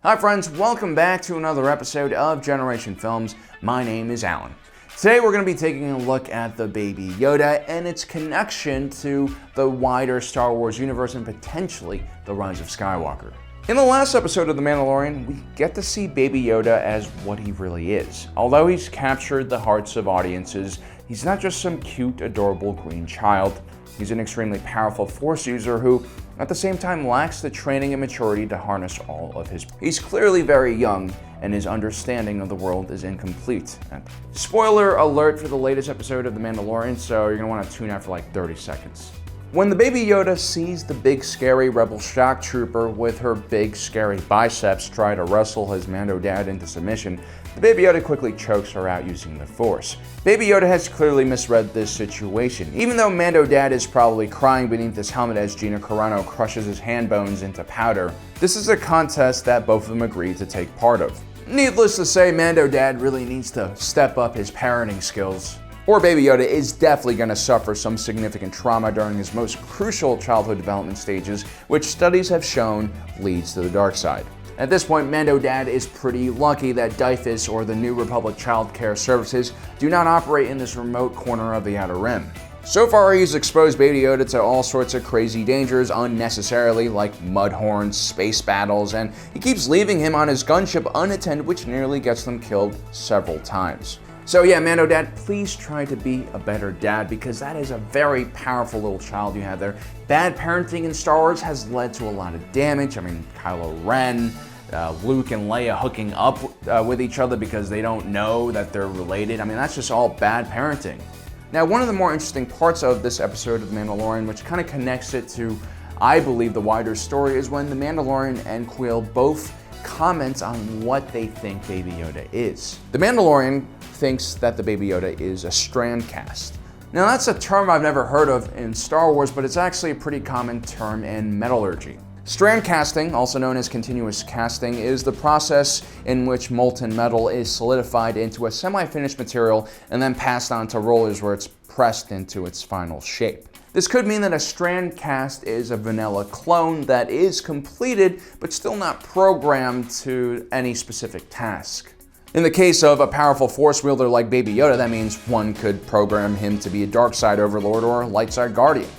Hi friends, welcome back to another episode of Generation Films. My name is Alan. Today we're going to be taking a look at the Baby Yoda and its connection to the wider Star Wars universe and potentially the Rise of Skywalker. In the last episode of The Mandalorian, we get to see Baby Yoda as what he really is. Although he's captured the hearts of audiences, he's not just some cute, adorable green child. He's an extremely powerful Force user who, at the same time, lacks the training and maturity to harness all of his. He's clearly very young, and his understanding of the world is incomplete. And spoiler alert for the latest episode of The Mandalorian, so you're gonna want to tune out for like 30 seconds. When the Baby Yoda sees the big scary rebel shock trooper with her big scary biceps try to wrestle his Mando dad into submission, the Baby Yoda quickly chokes her out using the Force. Baby Yoda has clearly misread this situation, even though Mando dad is probably crying beneath his helmet as Gina Carano crushes his hand bones into powder. This is a contest that both of them agreed to take part of. Needless to say, Mando dad really needs to step up his parenting skills, or Baby Yoda is definitely going to suffer some significant trauma during his most crucial childhood development stages, which studies have shown leads to the dark side. At this point, Mando Dad is pretty lucky that DIFUS, or the New Republic Child Care Services, do not operate in this remote corner of the Outer Rim. So far, he's exposed Baby Yoda to all sorts of crazy dangers unnecessarily, like mudhorns, space battles, and he keeps leaving him on his gunship unattended, which nearly gets them killed several times. So yeah, Mando Dad, please try to be a better dad, because that is a very powerful little child you have there. Bad parenting in Star Wars has led to a lot of damage. I mean, Kylo Ren, Luke and Leia hooking up with each other because they don't know that they're related. I mean, that's just all bad parenting. Now, one of the more interesting parts of this episode of The Mandalorian, which kind of connects it to, I believe, the wider story, is when the Mandalorian and Quill both comment on what they think Baby Yoda is. The Mandalorian thinks that the Baby Yoda is a strand cast. Now, that's a term I've never heard of in Star Wars, but it's actually a pretty common term in metallurgy. Strand casting, also known as continuous casting, is the process in which molten metal is solidified into a semi-finished material and then passed on to rollers where it's pressed into its final shape. This could mean that a strand cast is a vanilla clone that is completed but still not programmed to any specific task. In the case of a powerful Force wielder like Baby Yoda, that means one could program him to be a dark side overlord or a light side guardian.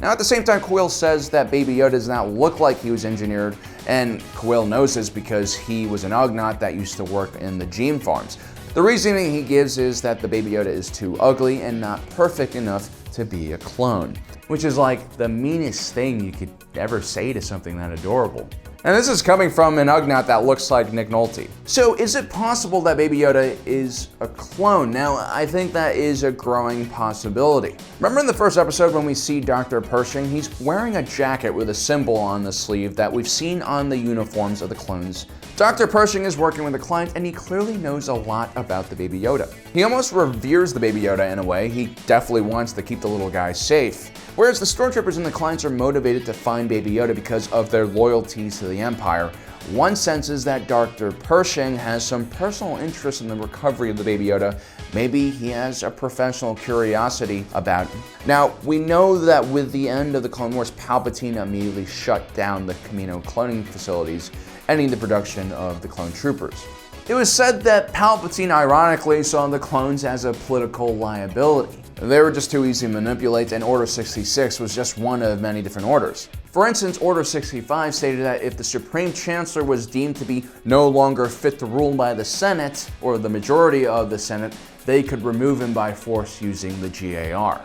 Now, at the same time, Quill says that Baby Yoda does not look like he was engineered, and Quill knows this because he was an Ugnaught that used to work in the Gene farms. The reasoning he gives is that the Baby Yoda is too ugly and not perfect enough to be a clone, which is like the meanest thing you could ever say to something that adorable. And this is coming from an Ugnaught that looks like Nick Nolte. So is it possible that Baby Yoda is a clone? Now, I think that is a growing possibility. Remember in the first episode when we see Dr. Pershing? He's wearing a jacket with a symbol on the sleeve that we've seen on the uniforms of the clones. Dr. Pershing is working with a client, and he clearly knows a lot about the Baby Yoda. He almost reveres the Baby Yoda in a way. He definitely wants to keep the little guy safe. Whereas the stormtroopers and the clients are motivated to find Baby Yoda because of their loyalties to the Empire, one senses that Dr. Pershing has some personal interest in the recovery of the Baby Yoda. Maybe he has a professional curiosity about him. Now, we know that with the end of the Clone Wars, Palpatine immediately shut down the Kamino cloning facilities, ending the production of the clone troopers. It was said that Palpatine ironically saw the clones as a political liability. They were just too easy to manipulate, and Order 66 was just one of many different orders. For instance, Order 65 stated that if the Supreme Chancellor was deemed to be no longer fit to rule by the Senate, or the majority of the Senate, they could remove him by force using the GAR.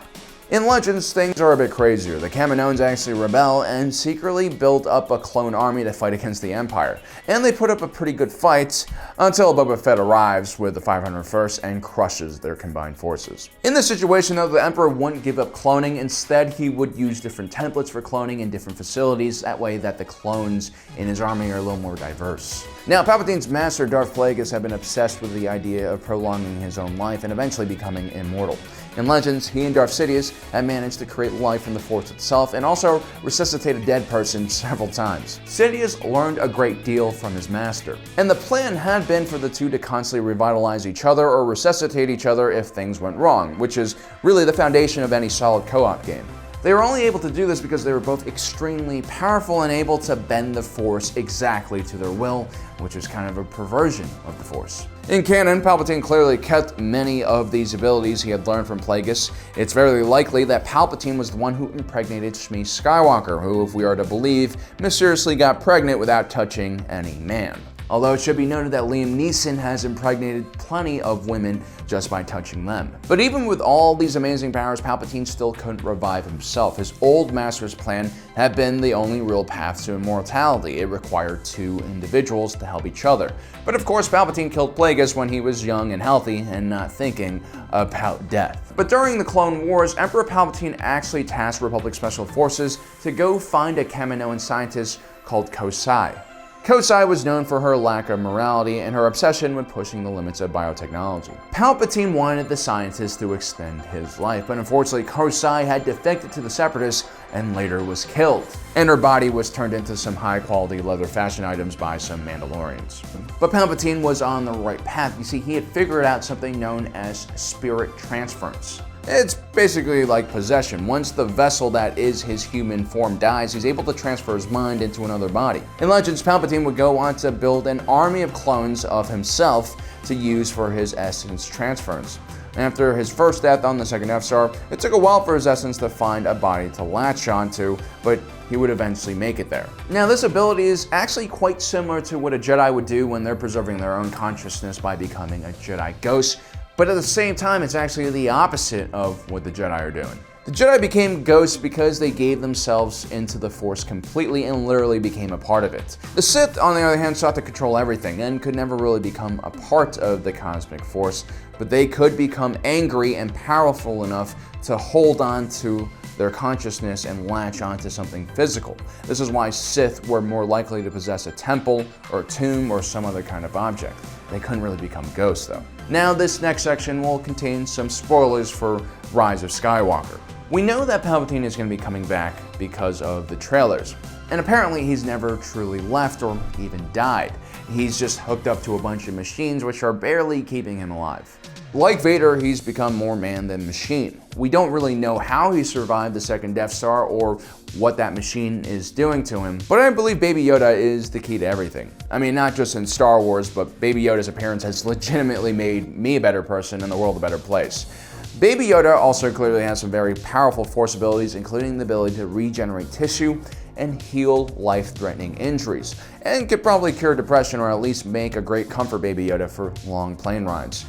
In Legends, things are a bit crazier. The Kaminoans actually rebel and secretly build up a clone army to fight against the Empire. And they put up a pretty good fight until Boba Fett arrives with the 501st and crushes their combined forces. In this situation, though, the Emperor wouldn't give up cloning. Instead, he would use different templates for cloning in different facilities. That way that the clones in his army are a little more diverse. Now, Palpatine's master, Darth Plagueis, had been obsessed with the idea of prolonging his own life and eventually becoming immortal. In Legends, he and Darth Sidious had managed to create life from the Force itself and also resuscitate a dead person several times. Sidious learned a great deal from his master, and the plan had been for the two to constantly revitalize each other or resuscitate each other if things went wrong, which is really the foundation of any solid co-op game. They were only able to do this because they were both extremely powerful and able to bend the Force exactly to their will, which is kind of a perversion of the Force. In canon, Palpatine clearly kept many of these abilities he had learned from Plagueis. It's very likely that Palpatine was the one who impregnated Shmi Skywalker, who, if we are to believe, mysteriously got pregnant without touching any man. Although it should be noted that Liam Neeson has impregnated plenty of women just by touching them. But even with all these amazing powers, Palpatine still couldn't revive himself. His old master's plan had been the only real path to immortality. It required two individuals to help each other. But of course, Palpatine killed Plagueis when he was young and healthy and not thinking about death. But during the Clone Wars, Emperor Palpatine actually tasked Republic Special Forces to go find a Kaminoan scientist called Kosai. Kosai was known for her lack of morality and her obsession with pushing the limits of biotechnology. Palpatine wanted the scientist to extend his life, but unfortunately Kosai had defected to the Separatists and later was killed. And her body was turned into some high-quality leather fashion items by some Mandalorians. But Palpatine was on the right path. You see, he had figured out something known as spirit transference. It's basically like possession. Once the vessel that is his human form dies, he's able to transfer his mind into another body. In Legends, Palpatine would go on to build an army of clones of himself to use for his essence transference. After his first death on the second Death Star, it took a while for his essence to find a body to latch onto, but he would eventually make it there. Now, this ability is actually quite similar to what a Jedi would do when they're preserving their own consciousness by becoming a Jedi ghost, but at the same time, it's actually the opposite of what the Jedi are doing. The Jedi became ghosts because they gave themselves into the Force completely and literally became a part of it. The Sith, on the other hand, sought to control everything and could never really become a part of the cosmic Force, but they could become angry and powerful enough to hold on to their consciousness and latch onto something physical. This is why Sith were more likely to possess a temple or a tomb or some other kind of object. They couldn't really become ghosts though. Now this next section will contain some spoilers for Rise of Skywalker. We know that Palpatine is going to be coming back because of the trailers, and apparently he's never truly left or even died. He's just hooked up to a bunch of machines which are barely keeping him alive. Like Vader, he's become more man than machine. We don't really know how he survived the second Death Star or what that machine is doing to him, but I believe Baby Yoda is the key to everything. I mean, not just in Star Wars, but Baby Yoda's appearance has legitimately made me a better person and the world a better place. Baby Yoda also clearly has some very powerful Force abilities, including the ability to regenerate tissue and heal life-threatening injuries, and could probably cure depression or at least make a great comfort Baby Yoda for long plane rides.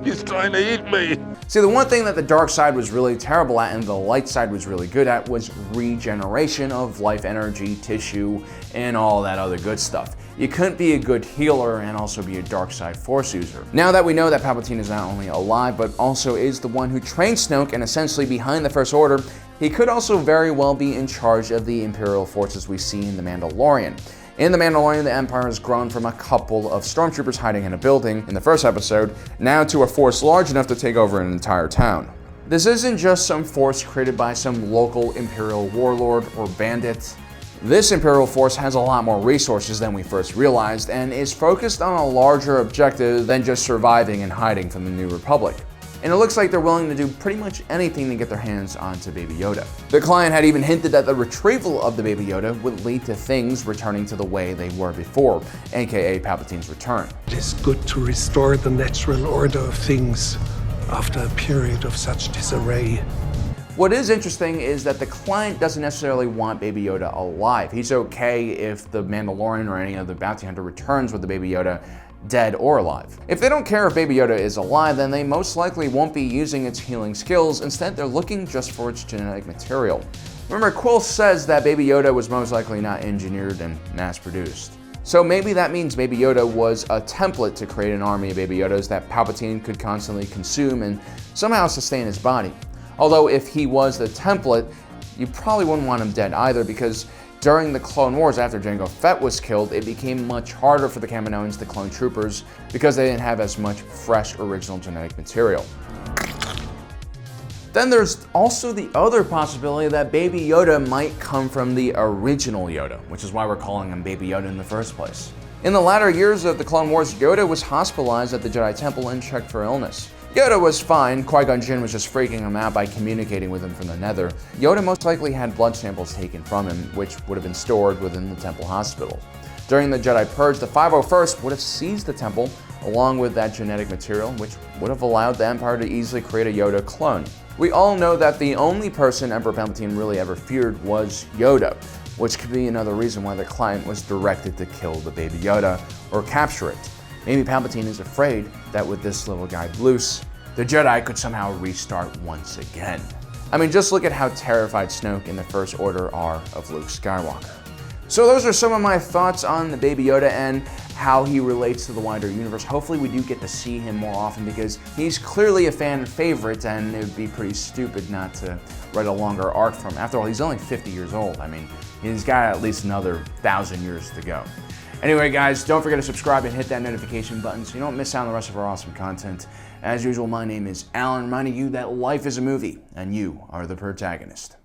He's trying to eat me. See, the one thing that the dark side was really terrible at and the light side was really good at was regeneration of life energy, tissue, and all that other good stuff. You couldn't be a good healer and also be a dark side Force user. Now that we know that Palpatine is not only alive, but also is the one who trained Snoke and essentially behind the First Order, he could also very well be in charge of the Imperial forces we see in The Mandalorian. In The Mandalorian, the Empire has grown from a couple of stormtroopers hiding in a building in the first episode, now to a force large enough to take over an entire town. This isn't just some force created by some local Imperial warlord or bandit. This Imperial force has a lot more resources than we first realized and is focused on a larger objective than just surviving and hiding from the New Republic. And it looks like they're willing to do pretty much anything to get their hands onto Baby Yoda. The client had even hinted that the retrieval of the Baby Yoda would lead to things returning to the way they were before, aka Palpatine's return. It is good to restore the natural order of things after a period of such disarray. What is interesting is that the client doesn't necessarily want Baby Yoda alive. He's okay if the Mandalorian or any other bounty hunter returns with the Baby Yoda dead or alive. If they don't care if Baby Yoda is alive, then they most likely won't be using its healing skills. Instead, they're looking just for its genetic material. Remember, Quill says that Baby Yoda was most likely not engineered and mass-produced. So maybe that means Baby Yoda was a template to create an army of Baby Yodas that Palpatine could constantly consume and somehow sustain his body. Although if he was the template, you probably wouldn't want him dead either, because during the Clone Wars, after Jango Fett was killed, it became much harder for the Kaminoans to clone troopers because they didn't have as much fresh original genetic material. Then there's also the other possibility that Baby Yoda might come from the original Yoda, which is why we're calling him Baby Yoda in the first place. In the latter years of the Clone Wars, Yoda was hospitalized at the Jedi Temple and checked for illness. Yoda was fine. Qui-Gon Jinn was just freaking him out by communicating with him from the Nether. Yoda most likely had blood samples taken from him, which would have been stored within the temple hospital. During the Jedi Purge, the 501st would have seized the temple along with that genetic material, which would have allowed the Empire to easily create a Yoda clone. We all know that the only person Emperor Palpatine really ever feared was Yoda, which could be another reason why the client was directed to kill the Baby Yoda or capture it. Maybe Palpatine is afraid that with this little guy loose, the Jedi could somehow restart once again. I mean, just look at how terrified Snoke and the First Order are of Luke Skywalker. So those are some of my thoughts on the Baby Yoda and how he relates to the wider universe. Hopefully we do get to see him more often because he's clearly a fan favorite and it would be pretty stupid not to write a longer arc from him. After all, he's only 50 years old. I mean, he's got at least another 1,000 years to go. Anyway, guys, don't forget to subscribe and hit that notification button so you don't miss out on the rest of our awesome content. As usual, my name is Alan, reminding you that life is a movie and you are the protagonist.